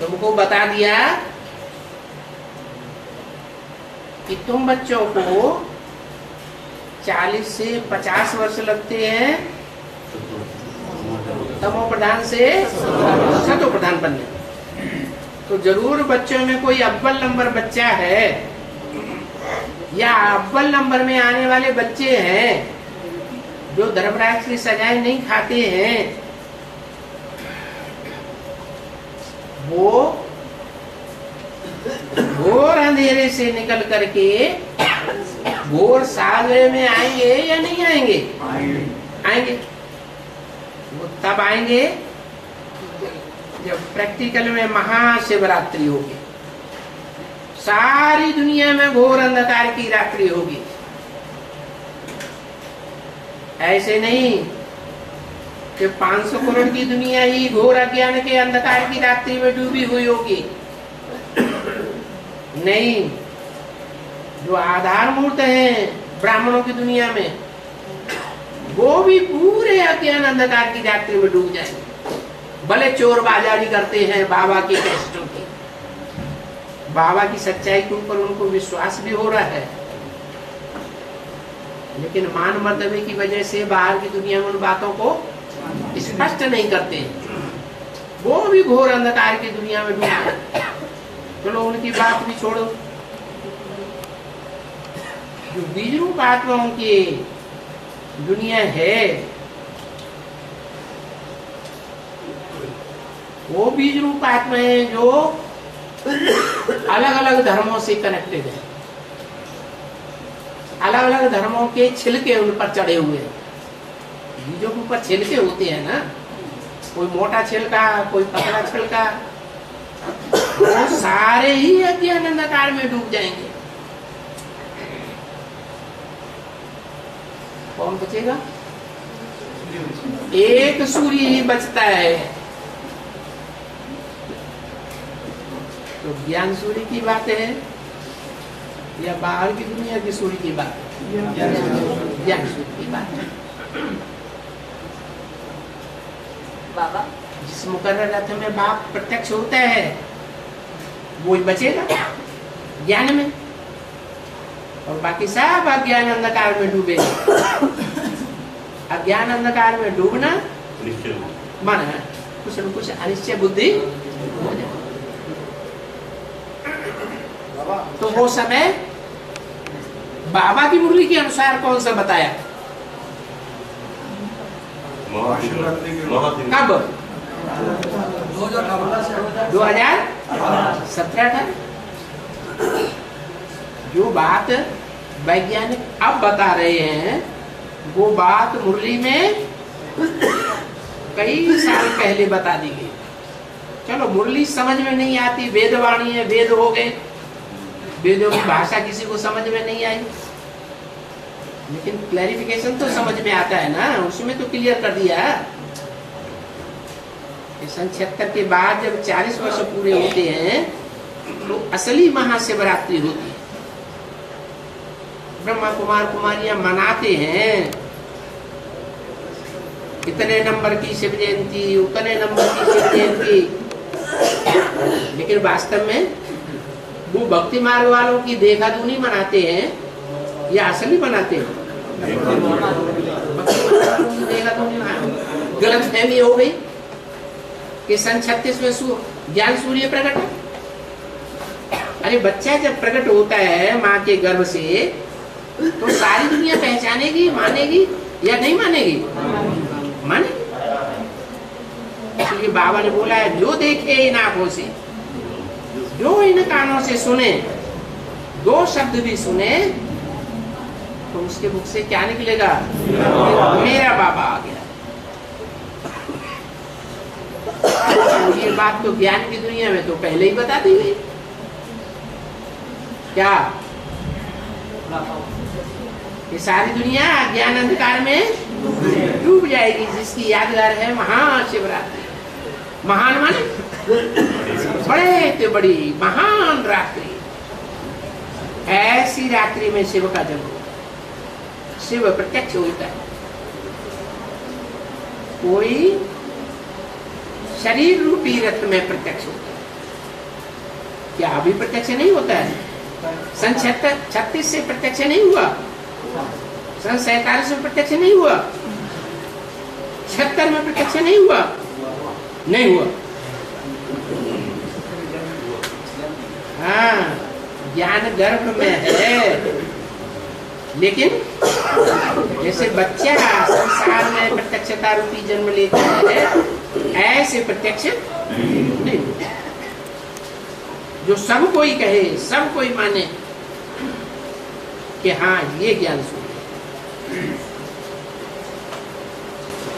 तुमको बता दिया कि तुम बच्चों को 40 से 50 वर्ष लगते हैं तमो प्रधान से सतो प्रधान बनने। तो जरूर बच्चों में कोई अव्वल नंबर बच्चा है या अव्वल नंबर में आने वाले बच्चे हैं जो धर्मराज की सजाएं नहीं खाते हैं। वो घोर अंधेरे से निकल करके घोर सागरे में आएंगे या नहीं आएंगे? आएंगे। वो तब आएंगे जब प्रैक्टिकल में महाशिवरात्रि होगी। सारी दुनिया में घोर अंधकार की रात्रि होगी। ऐसे नहीं कि 500 करोड़ की दुनिया ही घोर अज्ञान के अंधकार की रात्रि में डूबी हुई होगी। नहीं, जो आधार मूर्त हैं ब्राह्मणों की दुनिया में, वो भी पूरे अज्ञान अंधकार की रात्रि में डूब जाएंगे। भले चोर बाजारी करते हैं बाबा की कैसेटों की, बाबा की सच्चाई के ऊपर उनको विश्वास भी हो रहा है, लेकिन मान मर्तबे की वजह से बाहर की दुनिया में उन बातों को स्पष्ट नहीं करते। वो भी घोर अंधकार की दुनिया में डूबे। चलो उनकी बात भी छोड़ो। जो बीज रूप आत्माओं की दुनिया है, वो बीज रूप आत्माएं जो अलग अलग धर्मों से कनेक्टेड है, अलग अलग धर्मों के छिलके उन पर चढ़े हुए हैं। बीजों के ऊपर छिलके होते हैं ना, कोई मोटा छिलका, कोई पतला छिलका, वो सारे ही अज्ञान अंधकार में डूब जाएंगे। कौन बचेगा? एक सूर्य ही बचता है। तो ज्ञान सूर्य की बात है या बाहर की दुनिया की सूर्य की बात है? ज्ञान सूर्य की बात है। बाबा जिस मुकर्रर अर्थ में बाप प्रत्यक्ष होता है वो ही बचेगा ज्ञान में, और बाकी सब अज्ञान अंधकार में डूबे। अज्ञान अंधकार में डूबना माना कुछ न कुछ अनिश्चय बुद्धि हो जाए। तो वो समय बाबा की मुरली के अनुसार कौन सा बताया? कब? 2017-18। जो बात वैज्ञानिक अब बता रहे हैं वो बात मुरली में कई साल पहले बता दी गई। चलो मुरली समझ में नहीं आती, वेदवाणी है, वेद हो गए, वेदों की भाषा किसी को समझ में नहीं आई, लेकिन क्लैरिफिकेशन तो समझ में आता है ना। उसमें तो क्लियर कर दिया। सन 76 के बाद जब 40 वर्ष पूरे होते हैं तो असली महाशिवरात्रि होती है। ब्रह्मा कुमार कुमारियां मनाते हैं इतने नंबर की शिव जयंती, उतने नंबर की शिव जयंती, लेकिन वास्तव में वो भक्ति मार्ग वालों की देखा दूनी मनाते हैं या असली मनाते हैं? गलत फहमी हो गई कि सन 36 में ज्ञान सूर्य प्रकट है। अरे बच्चा जब प्रकट होता है माँ के गर्भ से तो सारी दुनिया पहचानेगी, मानेगी या नहीं मानेगी? माने। इसलिए बाबा ने बोला है जो देखे इन आंखों से, जो इन कानों से सुने, दो शब्द भी सुने तो उसके मुख से क्या निकलेगा? मेरा बाबा आ गया। ये बात तो ज्ञान की दुनिया में तो पहले ही बता दी गई। क्या ये सारी दुनिया ज्ञान अंधकार में डूब जाएगी, जिसकी यादगार है महाशिवरात्रि। महान माने बड़े से बड़ी महान रात्रि। ऐसी रात्रि में शिव का जन्म, शिव प्रत्यक्ष होता है। कोई शरीर रूपी रथ में प्रत्यक्ष होता है, क्या अभी प्रत्यक्ष नहीं होता है? सन 36 से प्रत्यक्ष नहीं हुआ, सन 47 में प्रत्यक्ष नहीं हुआ, 76 में प्रत्यक्ष नहीं हुआ, नहीं हुआ। हाँ, ज्ञान गर्भ में है, लेकिन जैसे बच्चा संसार में प्रत्यक्षता रूपी जन्म लेता है, ऐसे प्रत्यक्ष नहीं होता। जो सब कोई कहे, सब कोई माने कि हाँ ये ज्ञान सुन